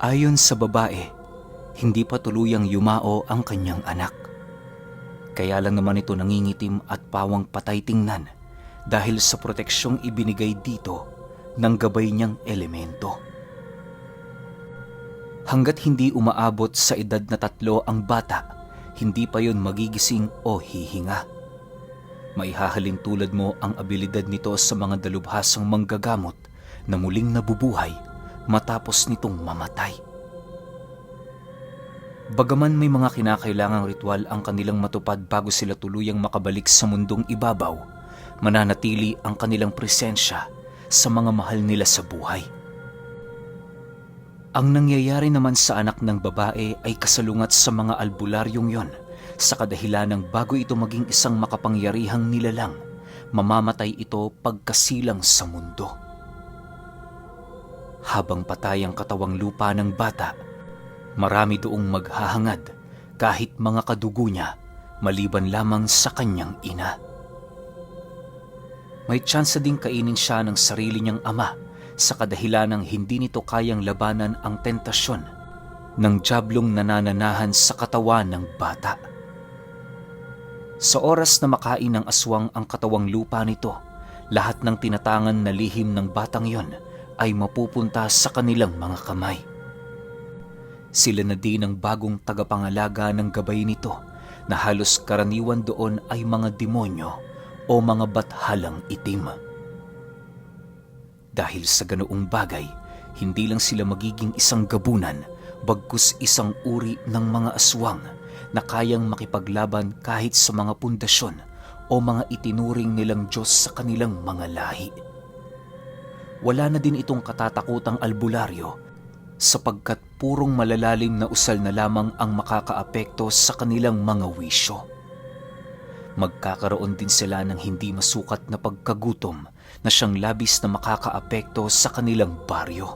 Ayon sa babae, hindi pa tuluyang yumao ang kanyang anak. Kaya lang naman ito nangingitim at pawang patay tingnan dahil sa proteksyong ibinigay dito ng gabay niyang elemento. Hanggat hindi umaabot sa edad na 3 ang bata, hindi pa yon magigising o hihinga. Maihahalin tulad mo ang abilidad nito sa mga dalubhasang manggagamot na muling nabubuhay matapos nitong mamatay. Bagaman may mga kinakailangang ritual ang kanilang matupad bago sila tuluyang makabalik sa mundong ibabaw, mananatili ang kanilang presensya sa mga mahal nila sa buhay. Ang nangyayari naman sa anak ng babae ay kasalungat sa mga albularyong yon sa kadahilanang bago ito maging isang makapangyarihang nilalang, mamamatay ito pagkasilang sa mundo. Habang patay ang katawang lupa ng bata, marami doong maghahangad kahit mga kadugo niya maliban lamang sa kanyang ina. May tsansa ding kainin siya ng sarili niyang ama sa kadahilanang hindi nito kayang labanan ang tentasyon ng diablong nanananahan sa katawan ng bata. Sa oras na makain ng aswang ang katawang lupa nito, lahat ng tinatangan na lihim ng batang yon ay mapupunta sa kanilang mga kamay. Sila na din ang bagong tagapangalaga ng gabay nito na halos karaniwan doon ay mga demonyo o mga bathalang itim. Dahil sa ganoong bagay, hindi lang sila magiging isang gabunan, bagkus isang uri ng mga aswang na kayang makipaglaban kahit sa mga pundasyon o mga itinuring nilang Diyos sa kanilang mga lahi. Wala na din itong katatakutang albularyo sapagkat purong malalalim na usal na lamang ang makakaapekto sa kanilang mga wisyo. Magkakaroon din sila ng hindi masukat na pagkagutom na siyang labis na makakaapekto sa kanilang baryo.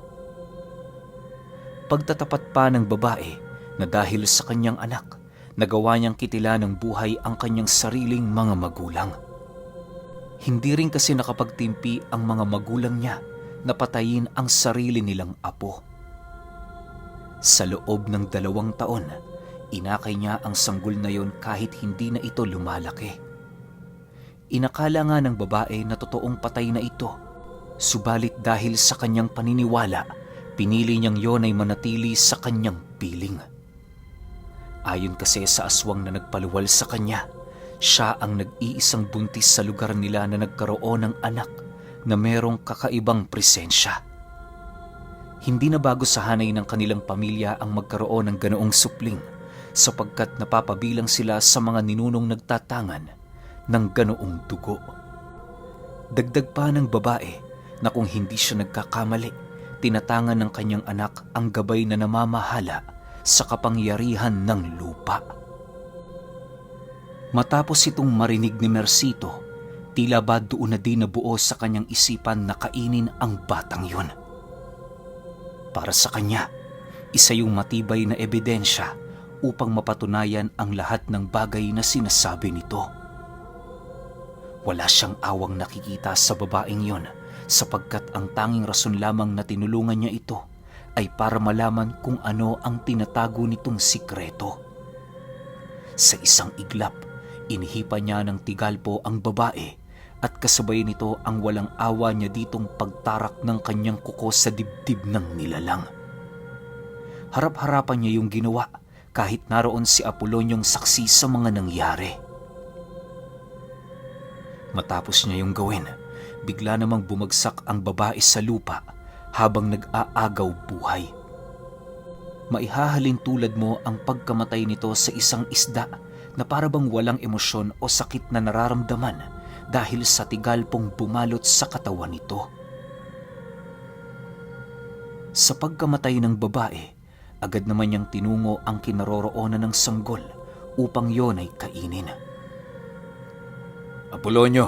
Pagtatapat pa ng babae na dahil sa kanyang anak, nagawa niyang kitila ng buhay ang kanyang sariling mga magulang. Hindi rin kasi nakapagtimpi ang mga magulang niya na patayin ang sarili nilang apo. Sa loob ng 2 taon, inakay niya ang sanggol na yon kahit hindi na ito lumalaki. Inakala nga ng babae na totoong patay na ito, subalit dahil sa kanyang paniniwala, pinili niyang yon ay manatili sa kanyang piling. Ayon kasi sa aswang na nagpaluwal sa kanya, siya ang nag-iisang buntis sa lugar nila na nagkaroon ng anak na merong kakaibang presensya. Hindi na bago sa hanay ng kanilang pamilya ang magkaroon ng ganoong supling sapagkat napapabilang sila sa mga ninunong nagtatangan ng ganoong dugo. Dagdag pa ng babae na kung hindi siya nagkakamali, tinatangan ng kanyang anak ang gabay na namamahala sa kapangyarihan ng lupa. Matapos itong marinig ni Mercito, tila ba doon na din nabuo sa kanyang isipan na kainin ang batang yon. Para sa kanya, isa yung matibay na ebidensya upang mapatunayan ang lahat ng bagay na sinasabi nito. Wala siyang awang nakikita sa babaeng yon sapagkat ang tanging rason lamang na tinulungan niya ito ay para malaman kung ano ang tinatago nitong sikreto. Sa isang iglap, inihipa niya ng tigalpo ang babae at kasabay nito ang walang awa niya ditong pagtarak ng kanyang kuko sa dibdib ng nilalang. Harap-harapan niya yung ginawa kahit naroon si Apolonyong saksi sa mga nangyari. Matapos niya yung gawin, bigla namang bumagsak ang babae sa lupa habang nag-aagaw buhay. Maihahalin tulad mo ang pagkamatay nito sa isang isda na parabang walang emosyon o sakit na nararamdaman dahil sa tigalpong bumalot sa katawan nito. Sa pagkamatay ng babae, agad naman niyang tinungo ang kinaroroonan ng sanggol upang yon ay kainin. Apolonyo,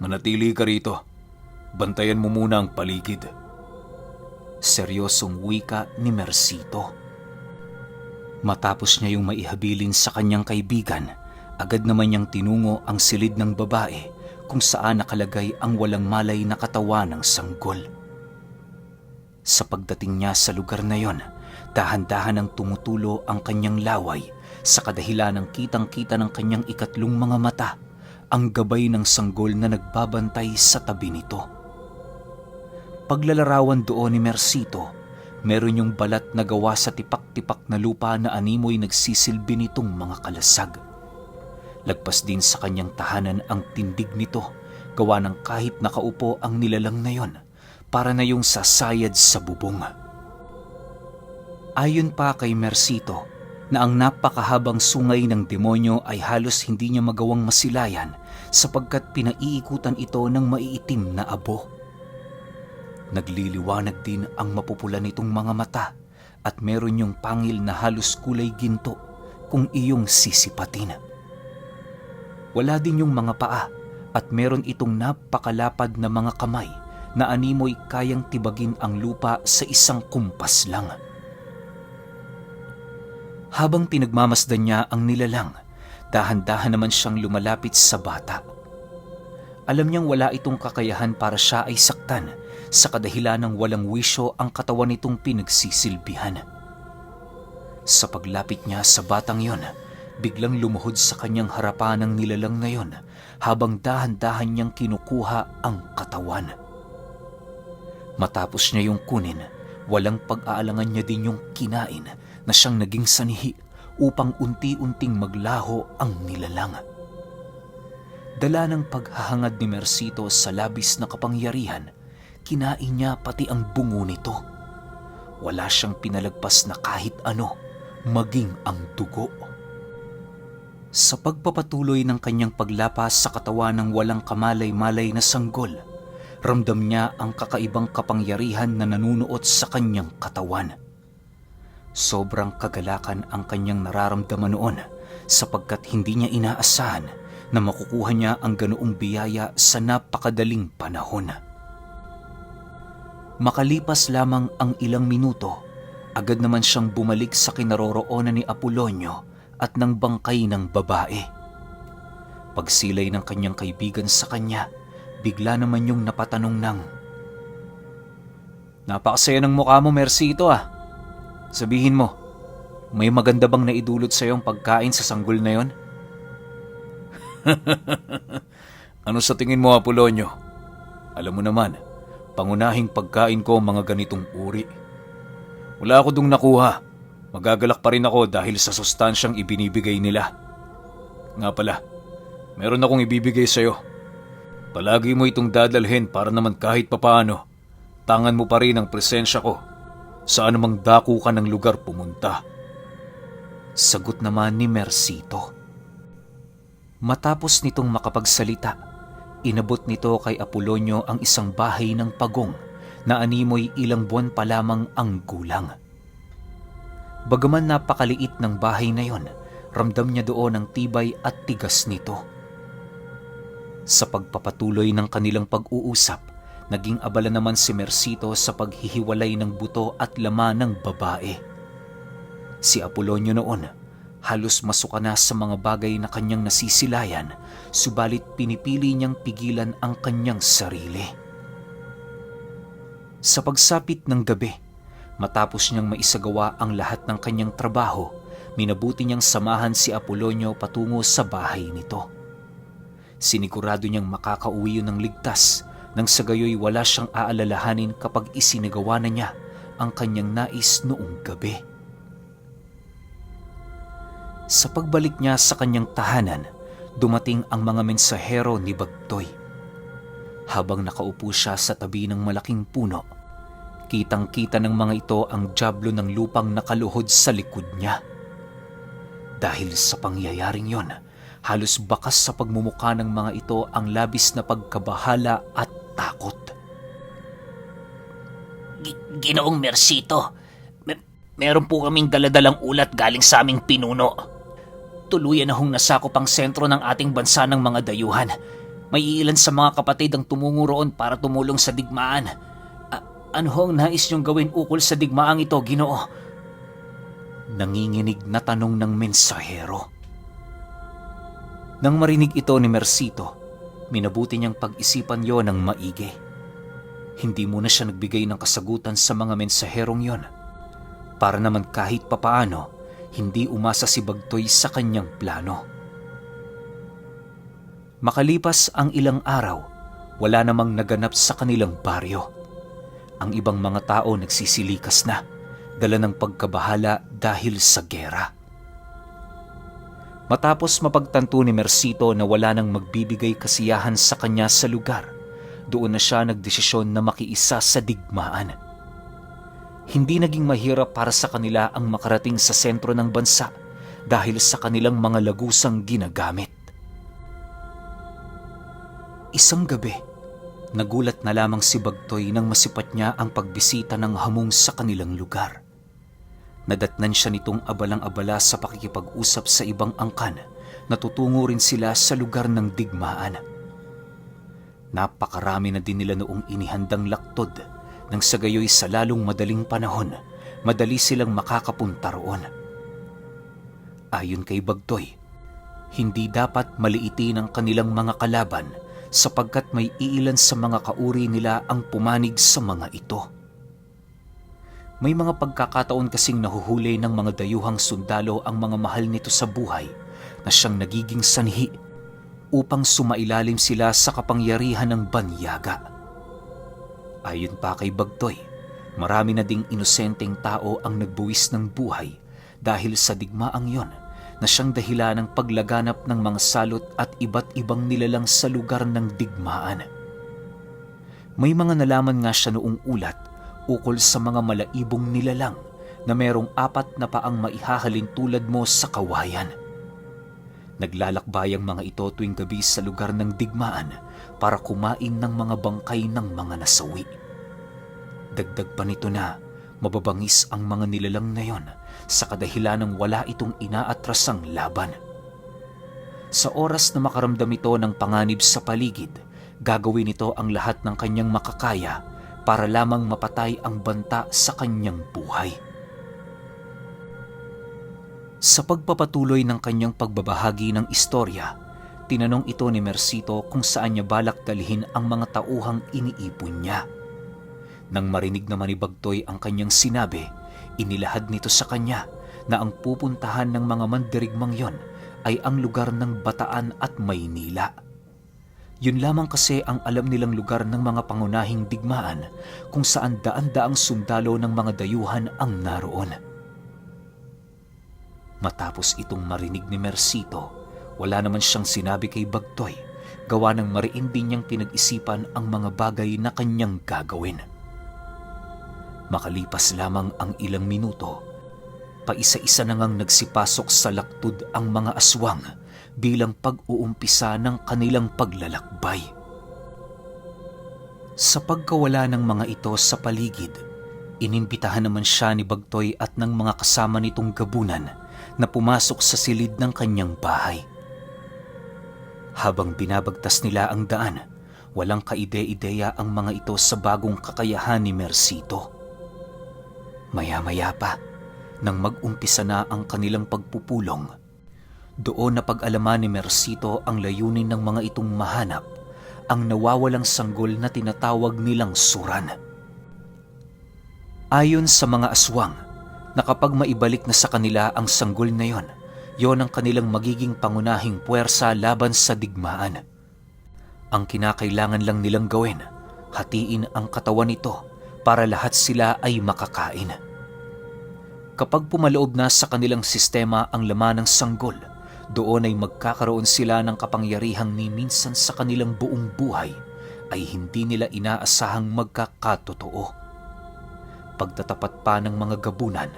manatili ka rito. Bantayan mo muna ang paligid. Seryosong wika ni Mercito. Matapos niya yung maihabilin sa kanyang kaibigan, agad naman niyang tinungo ang silid ng babae kung saan nakalagay ang walang malay na katawan ng sanggol. Sa pagdating niya sa lugar na yon, Dahan-dahan ang tumutulo ang kanyang laway sa kadahilan ng kitang-kita ng kanyang ikatlong mga mata ang gabay ng sanggol na nagbabantay sa tabi nito. Paglalarawan doon ni Mercito, meron yung balat na gawa sa tipak-tipak na lupa na animoy nagsisilbi nitong mga kalasag. Lagpas din sa kanyang tahanan ang tindig nito, gawa ng kahit nakaupo ang nilalang na yon, para na yung sasayad sa bubong. Ayon pa kay Mercito, na ang napakahabang sungay ng demonyo ay halos hindi niya magawang masilayan sapagkat pinaiikutan ito ng maiitim na abo. Nagliliwanag din ang mapupula nitong mga mata at meron yung pangil na halos kulay ginto kung iyong sisipatin. Wala din yung mga paa at meron itong napakalapad na mga kamay na animoy kayang tibagin ang lupa sa isang kumpas lang. Habang pinagmamasdan niya ang nilalang, dahan-dahan naman siyang lumalapit sa bata. Alam niyang wala itong kakayahan para siya ay saktan sa kadahilan ng walang wisyo ang katawan nitong pinagsisilbihan. Sa paglapit niya sa batang yon, biglang lumuhod sa kanyang harapan ng nilalang na yon habang dahan-dahan niyang kinukuha ang katawan. Matapos niya yung kunin, walang pag-aalangan niya din yung kinain na siyang naging sanihi upang unti-unting maglaho ang nilalang. Dala ng paghahangad ni Mercito sa labis na kapangyarihan, kinain niya pati ang bungo nito. Wala siyang pinalagpas na kahit ano, maging ang dugo. Sa pagpapatuloy ng kanyang paglapas sa katawan ng walang kamalay-malay na sanggol, ramdam niya ang kakaibang kapangyarihan na nanunuot sa kanyang katawan. Sobrang kagalakan ang kanyang nararamdaman noon sapagkat hindi niya inaasahan na makukuha niya ang ganoong biyaya sa napakadaling panahon. Makalipas lamang ang ilang minuto, agad naman siyang bumalik sa kinaroroonan ni Apolonio at ng bangkay ng babae. Pagsilay ng kanyang kaibigan sa kanya, bigla naman yung napatanong ng, "Napakasaya ng mukha mo, Mercito ah. Sabihin mo, may maganda bang naidulot sa iyong pagkain sa sanggol na yon?" "Ano sa tingin mo, Apolonio? Alam mo naman, pangunahing pagkain ko ang mga ganitong uri. Wala ako dung nakuha. Magagalak pa rin ako dahil sa sustansyang ibinibigay nila. Nga pala, meron akong ibibigay sa iyo. Palagi mo itong dadalhin para naman kahit papaano, tangan mo pa rin ang presensya ko sa anumang dako ka ng lugar pumunta." Sagot naman ni Mercito. Matapos nitong makapagsalita, inabot nito kay Apolonio ang isang bahay ng pagong na animoy ilang buwan pa lamang ang gulang. Bagaman napakaliit ng bahay na yon, ramdam niya doon ang tibay at tigas nito. Sa pagpapatuloy ng kanilang pag-uusap, naging abala naman si Mercito sa paghihiwalay ng buto at laman ng babae. Si Apolonio noon, halos masuka na sa mga bagay na kanyang nasisilayan, subalit pinipili niyang pigilan ang kanyang sarili. Sa pagsapit ng gabi, matapos niyang maisagawa ang lahat ng kanyang trabaho, minabuti niyang samahan si Apolonio patungo sa bahay nito. Sinigurado niyang makakauwi yun ng ligtas, nang sa gayoy wala siyang aalalahanin kapag isinagawa na niya ang kanyang nais noong gabi. Sa pagbalik niya sa kanyang tahanan, dumating ang mga mensahero ni Bagtoy. Habang nakaupo siya sa tabi ng malaking puno, kitang-kita ng mga ito ang dyablo ng lupang nakaluhod sa likod niya. Dahil sa pangyayaring yon, halos bakas sa pagmumukha ng mga ito ang labis na pagkabahala at takot. Ginoong Mercito, meron po kaming daladalang ulat galing sa aming pinuno. Tuluyan na hong nasakop ang sentro ng ating bansa ng mga dayuhan. May ilan sa mga kapatid ang tumungo roon para tumulong sa digmaan. Ano hong nais niyong gawin ukol sa digmaang ito, Ginoo? Nanginginig na tanong ng mensahero. Nang marinig ito ni Mercito, minabuti niyang pag-isipan yon ng maigi. Hindi muna siya nagbigay ng kasagutan sa mga mensaherong yon. para naman kahit papaano hindi umasa si Bagtoy sa kanyang plano. Makalipas ang ilang araw, wala namang naganap sa kanilang baryo. Ang ibang mga tao nagsisilikas na, dala ng pagkabahala dahil sa gera. Matapos mapagtanto ni Mercito na wala nang magbibigay kasiyahan sa kanya sa lugar, doon na siya nagdesisyon na makiisa sa digmaan. Hindi naging mahirap para sa kanila ang makarating sa sentro ng bansa dahil sa kanilang mga lagusang ginagamit. Isang gabi, nagulat na lamang si Bagtoy nang masipat niya ang pagbisita ng hamong sa kanilang lugar. Nadatnan siya nitong abalang-abala sa pakikipag-usap sa ibang angkan na tutungo rin sila sa lugar ng digmaan. Napakarami na din nila noong inihandang laktod nang sa gayoy sa lalong madaling panahon, madali silang makakapunta roon. Ayon kay Bagtoy, hindi dapat maliitin ang kanilang mga kalaban sapagkat may iilan sa mga kauri nila ang pumanig sa mga ito. May mga pagkakataon kasing nahuhuli ng mga dayuhang sundalo ang mga mahal nito sa buhay na siyang nagiging sanhi upang sumailalim sila sa kapangyarihan ng banyaga. Ayon pa kay Bagtoy, marami na ding inosenteng tao ang nagbuwis ng buhay dahil sa digmaang yon na siyang dahilan ng paglaganap ng mga salot at iba't ibang nilalang sa lugar ng digmaan. May mga nalaman nga siya noong ulat ukol sa mga malaibong nilalang na merong 4 na paang maihahalin tulad mo sa kawayan. Naglalakbay ang mga ito tuwing gabi sa lugar ng digmaan para kumain ng mga bangkay ng mga nasawi. Dagdag pa nito na mababangis ang mga nilalang na yon sa kadahilanang wala itong inaatrasang laban. Sa oras na makaramdam ito ng panganib sa paligid, gagawin ito ang lahat ng kanyang makakaya para lamang mapatay ang banta sa kanyang buhay. Sa pagpapatuloy ng kanyang pagbabahagi ng istorya, tinanong ito ni Mercito kung saan niya balak dalhin ang mga tauhang iniipon niya. Nang marinig naman ni Bagtoy ang kanyang sinabi, inilahad nito sa kanya na ang pupuntahan ng mga mandirigmang yon ay ang lugar ng Bataan at Maynila. Yun lamang kasi ang alam nilang lugar ng mga pangunahing digmaan kung saan daan-daang sundalo ng mga dayuhan ang naroon. Matapos itong marinig ni Mercito, wala naman siyang sinabi kay Bagtoy, gawa ng mariin din niyang pinag-isipan ang mga bagay na kanyang gagawin. Makalipas lamang ang ilang minuto, paisa-isa na ngang nagsipasok sa laktod ang mga aswang bilang pag-uumpisa ng kanilang paglalakbay. Sa pagkawala ng mga ito sa paligid, inimbitahan naman siya ni Bagtoy at ng mga kasama nitong gabunan na pumasok sa silid ng kanyang bahay. Habang binabagtas nila ang daan, walang kaide-ideya ang mga ito sa bagong kakayahan ni Mercito. Maya-maya pa, nang mag-umpisa na ang kanilang pagpupulong, doon na pag-alaman ni Mercito ang layunin ng mga itong mahanap ang nawawalang sanggol na tinatawag nilang suran. Ayon sa mga aswang, na kapag maibalik na sa kanila ang sanggol na yon ang kanilang magiging pangunahing puwersa laban sa digmaan. Ang kinakailangan lang nilang gawin, hatiin ang katawan nito para lahat sila ay makakain. Kapag pumaloob na sa kanilang sistema ang laman ng sanggol, doon ay magkakaroon sila ng kapangyarihang ni minsan sa kanilang buong buhay ay hindi nila inaasahang magkakatotoo. Pagtatapat pa ng mga gabunan,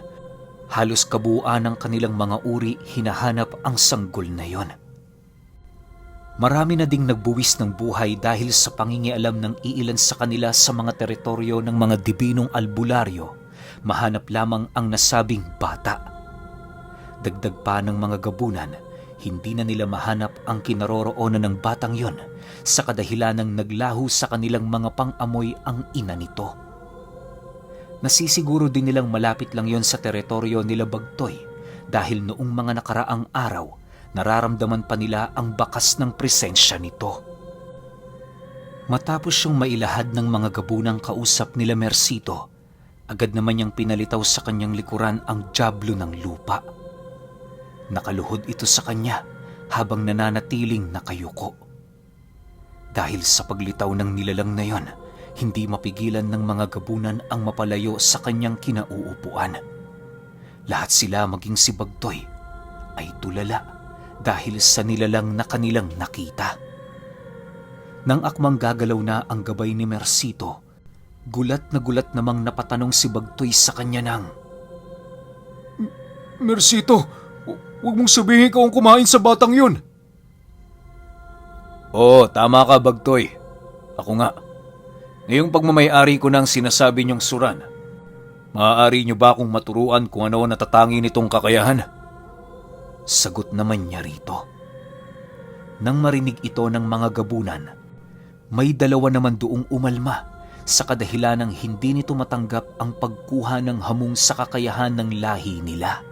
halos kabuuan ng kanilang mga uri hinahanap ang sanggol na yon. Marami na ding nagbuwis ng buhay dahil sa pangingialam ng iilan sa kanila sa mga teritoryo ng mga dibinong albularyo, mahanap lamang ang nasabing bata. Dagdag pa ng mga gabunan, hindi na nila mahanap ang kinaroroonan ng batang yon sa kadahilanang naglaho sa kanilang mga pang-amoy ang ina nito. Nasisiguro din nilang malapit lang yon sa teritoryo nila Bagtoy dahil noong mga nakaraang araw, nararamdaman pa nila ang bakas ng presensya nito. Matapos siyang mailahad ng mga gabunang kausap nila Mercito, Agad naman niyang pinalitaw sa kanyang likuran ang dyablo ng lupa. Nakaluhod ito sa kanya habang nananatiling nakayuko. Dahil sa paglitaw ng nilalang na yon, hindi mapigilan ng mga gabunan ang mapalayo sa kanyang kinauupuan. Lahat sila, maging si Bagtoy, ay tulala dahil sa nilalang na kanilang nakita. Nang akmang gagalaw na ang gabay ni Mercito, gulat namang napatanong si Bagtoy sa kanya ng, Mercito, huwag mong sabihin ikaw ang kumain sa batang yun. Oo, tama ka, Bagtoy. Ako nga. Ngayong pagmamayari ko ng sinasabi niyong suran, maaari niyo ba akong maturuan kung ano natatangi nitong kakayahan? Sagot naman niya rito. Nang marinig ito ng mga gabunan, may dalawa naman doong umalma sa kadahilan ng hindi nito matanggap ang pagkuha ng hamong sa kakayahan ng lahi nila.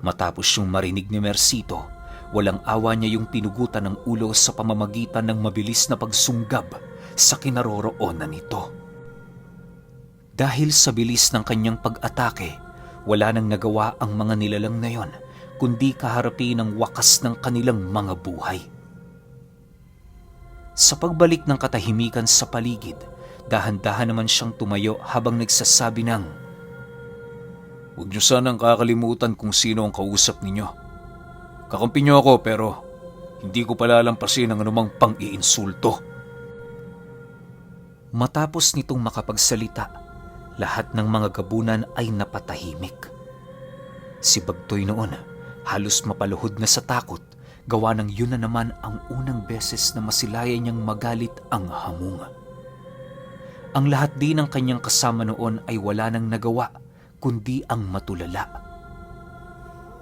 Matapos yung marinig ni Mercito, walang awa niya yung pinugutan ng ulo sa pamamagitan ng mabilis na pagsunggab sa kinaroroonan nito. Dahil sa bilis ng kanyang pag-atake, wala nang nagawa ang mga nilalang na yon, kundi kaharapin ang wakas ng kanilang mga buhay. Sa pagbalik ng katahimikan sa paligid, dahan-dahan naman siyang tumayo habang nagsasabi ng, Huwag niyo sanang kakalimutan kung sino ang kausap ninyo. Kakampi niyo ako pero hindi ko palalampasin ang anumang pang-iinsulto. Matapos nitong makapagsalita, lahat ng mga gabunan ay napatahimik. Si Bagtoy noon, halos mapaluhod na sa takot, gawa ng yun na naman ang unang beses na masilayan niyang magalit ang hamong. Ang lahat din ng kanyang kasama noon ay wala nang nagawa, kundi ang matulala.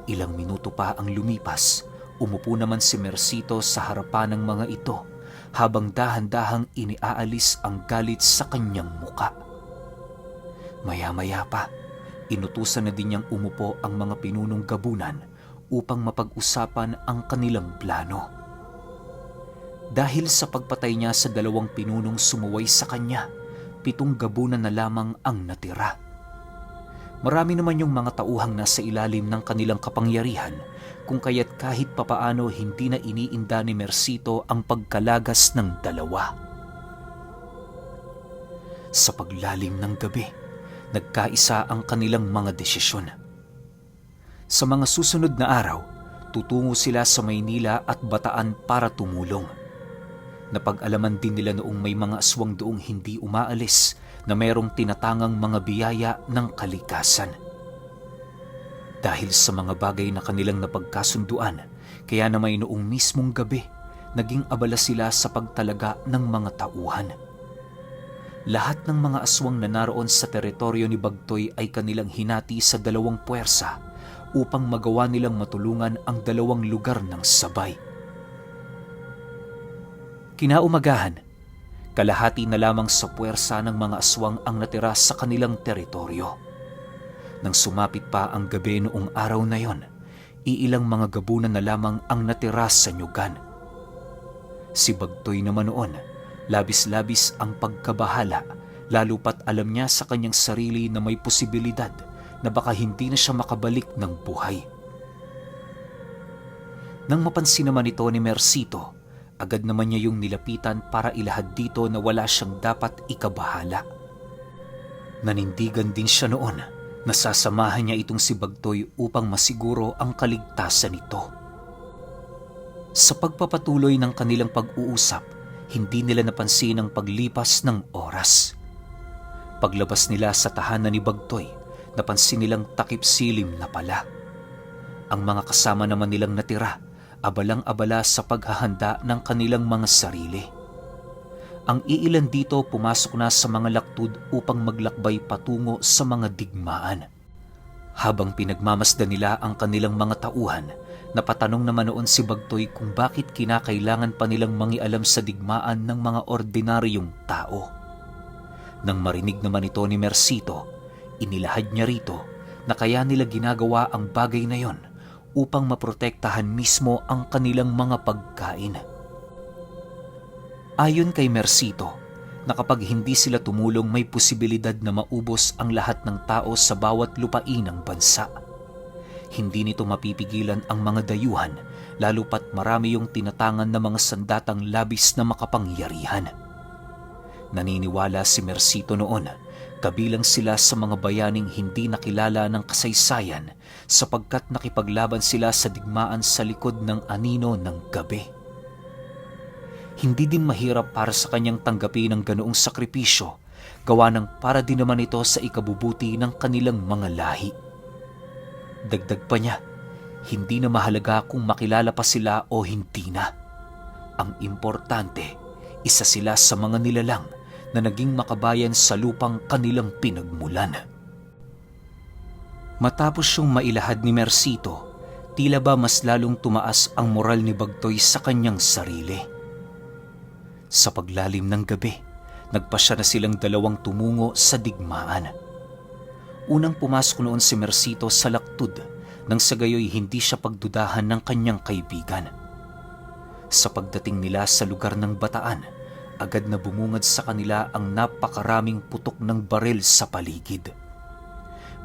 Ilang minuto pa ang lumipas, umupo naman si Mercito sa harapan ng mga ito, habang dahan-dahang iniaalis ang galit sa kanyang muka. Maya-maya pa, inutusan na din niyang umupo ang mga pinunong gabunan upang mapag-usapan ang kanilang plano. Dahil sa pagpatay niya sa 2 pinunong sumuway sa kanya, 7 gabunan na lamang ang natira. Marami naman yung mga tauhang nasa ilalim ng kanilang kapangyarihan, kung kaya't kahit papaano hindi na iniinda ni Mercito ang pagkalagas ng 2. Sa paglalim ng gabi, nagkaisa ang kanilang mga desisyon. Sa mga susunod na araw, tutungo sila sa Maynila at Bataan para tumulong. Napag-alaman din nila noong may mga aswang doong hindi umaalis na mayroong tinatangang mga biyaya ng kalikasan. Dahil sa mga bagay na kanilang napagkasunduan, kaya na may noong mismong gabi, naging abala sila sa pagtalaga ng mga tauhan. Lahat ng mga aswang na naroon sa teritoryo ni Bagtoy ay kanilang hinati sa 2 puwersa upang magawa nilang matulungan ang 2 lugar ng sabay. Kinaumagahan, kalahati na lamang sa puwersa ng mga aswang ang natira sa kanilang teritoryo. Nang sumapit pa ang gabi noong araw na yon, iilang mga gabunan na lamang ang natira sa nyugan. Si Bagtoy naman noon, labis-labis ang pagkabahala, lalo pat alam niya sa kanyang sarili na may posibilidad na baka hindi na siya makabalik ng buhay. Nang mapansin naman ito ni Mercito, agad naman niya yung nilapitan para ilahad dito na wala siyang dapat ikabahala. Nanindigan din siya noon na sasamahan niya itong si Bagtoy upang masiguro ang kaligtasan nito. Sa pagpapatuloy ng kanilang pag-uusap, hindi nila napansin ang paglipas ng oras. Paglabas nila sa tahanan ni Bagtoy, napansin nilang takip silim na pala. Ang mga kasama naman nilang natira, abalang-abala sa paghahanda ng kanilang mga sarili. Ang iilan dito pumasok na sa mga laktod upang maglakbay patungo sa mga digmaan. Habang pinagmamasdan nila ang kanilang mga tauhan, napatanong naman noon si Bagtoy kung bakit kinakailangan pa nilang mangialam sa digmaan ng mga ordinaryong tao. Nang marinig naman ito ni Mercito, inilahad niya rito na kaya nila ginagawa ang bagay na yon upang maprotektahan mismo ang kanilang mga pagkain. Ayon kay Mercito, na kapag hindi sila tumulong may posibilidad na maubos ang lahat ng tao sa bawat lupain ng bansa. Hindi nito mapipigilan ang mga dayuhan, lalo pat marami yung tinatangan na mga sandatang labis na makapangyarihan. Naniniwala si Mercito noon, kabilang sila sa mga bayaning hindi nakilala ng kasaysayan sapagkat nakipaglaban sila sa digmaan sa likod ng anino ng gabi. Hindi din mahirap para sa kanyang tanggapin ang ganoong sakripisyo, gawa ng para din naman ito sa ikabubuti ng kanilang mga lahi. Dagdag pa niya, hindi na mahalaga kung makilala pa sila o hindi na. Ang importante, isa sila sa mga nilalang na naging makabayan sa lupang kanilang pinagmulan. Matapos siyang mailahad ni Mercito, tila ba mas lalong tumaas ang moral ni Bagtoy sa kanyang sarili. Sa paglalim ng gabi, nagpasya na silang dalawang tumungo sa digmaan. Unang pumasok noon si Mercito sa laktud, nang sa gayoy hindi siya pagdudahan ng kanyang kaibigan. Sa pagdating nila sa lugar ng bataan, agad na bumungad sa kanila ang napakaraming putok ng baril sa paligid.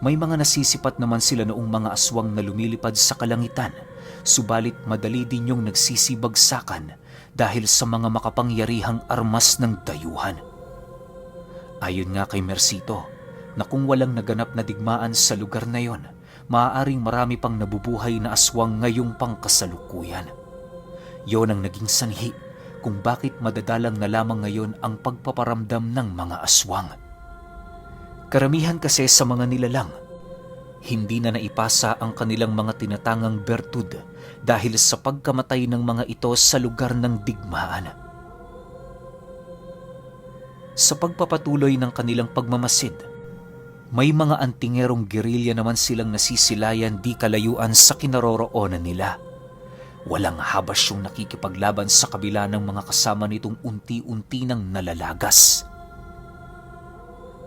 May mga nasisipat naman sila noong mga aswang na lumilipad sa kalangitan, subalit madali din yung nagsisibagsakan dahil sa mga makapangyarihang armas ng dayuhan. Ayon nga kay Mercito, na kung walang naganap na digmaan sa lugar na yon, maaaring marami pang nabubuhay na aswang ngayong pangkasalukuyan. Yon ang naging sanhi kung bakit madadalang na lamang ngayon ang pagpaparamdam ng mga aswang. Karamihan kasi sa mga nilalang, hindi na naipasa ang kanilang mga tinatangang bertud dahil sa pagkamatay ng mga ito sa lugar ng digmaan. Sa pagpapatuloy ng kanilang pagmamasid, may mga antingerong gerilya naman silang nasisilayan di kalayuan sa kinaroroonan nila. Walang habas yung nakikipaglaban sa kabila ng mga kasama nitong unti-unti nang nalalagas.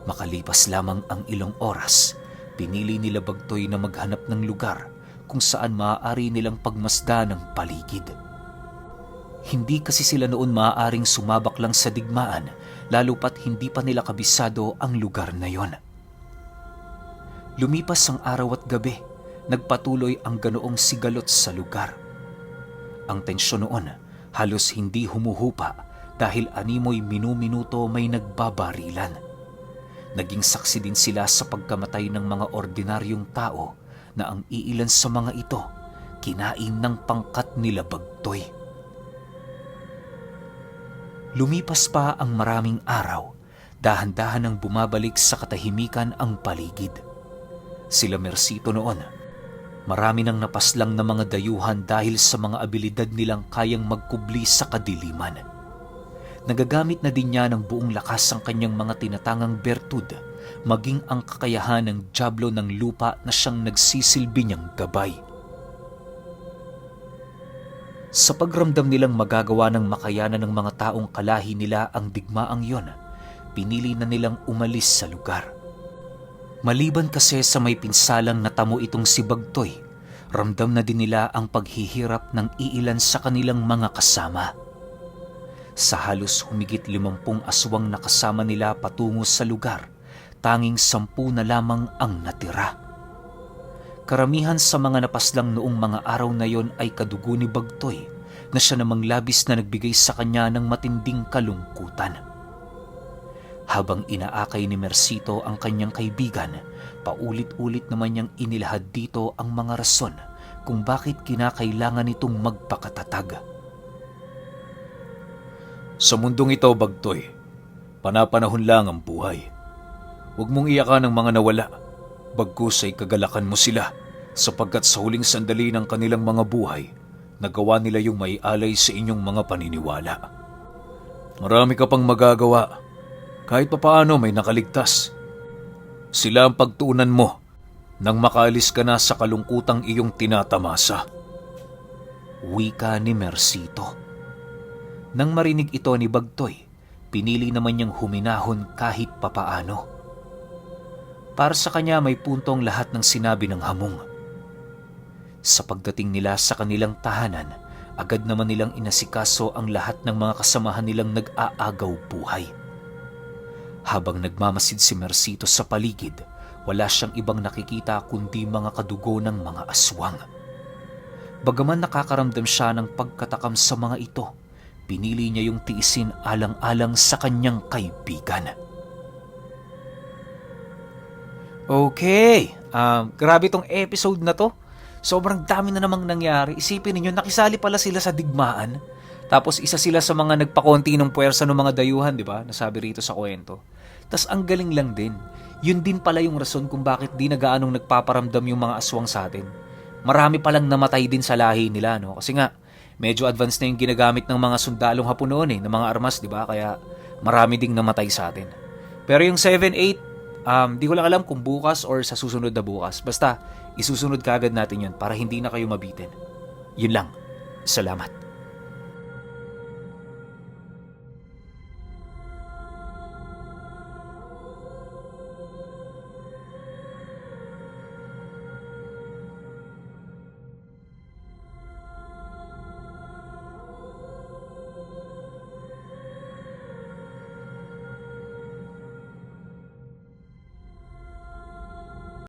Makalipas lamang ang ilang oras, pinili nila Bagtoy na maghanap ng lugar kung saan maaari nilang pagmasda ng paligid. Hindi kasi sila noon maaaring sumabak lang sa digmaan, lalo pat hindi pa nila kabisado ang lugar na yon. Lumipas ang araw at gabi, nagpatuloy ang ganoong sigalot sa lugar. Ang tensyon noon halos hindi humuhupa dahil animoy minu-minuto may nagbabarilan. Naging saksi din sila sa pagkamatay ng mga ordinaryong tao na ang iilan sa mga ito kinain ng pangkat nila Bagtoy. Lumipas pa ang maraming araw, dahan-dahan ang bumabalik sa katahimikan ang paligid. Sila Mercito noon, marami nang napaslang na mga dayuhan dahil sa mga abilidad nilang kayang magkubli sa kadiliman. Nagagamit na din niya ng buong lakas ang kanyang mga tinatangang bertud, maging ang kakayahan ng dyablo ng lupa na siyang nagsisilbi niyang gabay. Sa pagramdam nilang magagawa ng makayanan ng mga taong kalahi nila ang digmaang yon, pinili na nilang umalis sa lugar. Maliban kasi sa may pinsalang natamo itong si Bagtoy, ramdam na din nila ang paghihirap ng iilan sa kanilang mga kasama. Sa halos humigit 50 aswang na kasama nila patungo sa lugar, tanging 10 na lamang ang natira. Karamihan sa mga napaslang noong mga araw na yon ay kadugo ni Bagtoy, na siya namang labis na nagbigay sa kanya ng matinding kalungkutan. Habang inaakay ni Mercito ang kanyang kaibigan, paulit-ulit naman niyang inilahad dito ang mga rason kung bakit kinakailangan itong magpakatatag. Sa mundong ito, Bagtoy, panapanahon lang ang buhay. Huwag mong iyakan ang mga nawala, bagkus ay kagalakan mo sila, sapagkat sa huling sandali ng kanilang mga buhay, nagawa nila yung may alay sa inyong mga paniniwala. Marami ka pang magagawa, kahit papaano may nakaligtas. Sila ang pagtuunan mo nang makaalis ka na sa kalungkutang iyong tinatamasa. Wika ni Mercito. Nang marinig ito ni Bagtoy, pinili naman niyang huminahon kahit papaano. Para sa kanya may puntong lahat ng sinabi ng hamong. Sa pagdating nila sa kanilang tahanan, agad naman nilang inasikaso ang lahat ng mga kasamahan nilang nag-aagaw buhay. Habang nagmamasid si Mercito sa paligid, wala siyang ibang nakikita kundi mga kadugo ng mga aswang. Bagaman nakakaramdam siya ng pagkatakam sa mga ito, pinili niya yung tiisin alang-alang sa kanyang kaibigan. Okay, grabe tong episode na to. Sobrang dami na namang nangyari. Isipin ninyo, nakisali pala sila sa digmaan. Tapos isa sila sa mga nagpakonti ng puwersa ng mga dayuhan, di ba? Nasabi rito sa kwento. Tas ang galing lang din. Yun din pala yung rason kung bakit di na gaanong nagpaparamdam yung mga aswang sa atin. Marami palang namatay din sa lahi nila, no? Kasi nga, medyo advanced na yung ginagamit ng mga sundalong Hapon noon ng mga armas, di ba? Kaya marami ding namatay sa atin. Pero yung 7-8, di ko lang alam kung bukas or sa susunod na bukas. Basta, isusunod kaagad natin yun para hindi na kayo mabitin. Yun lang. Salamat.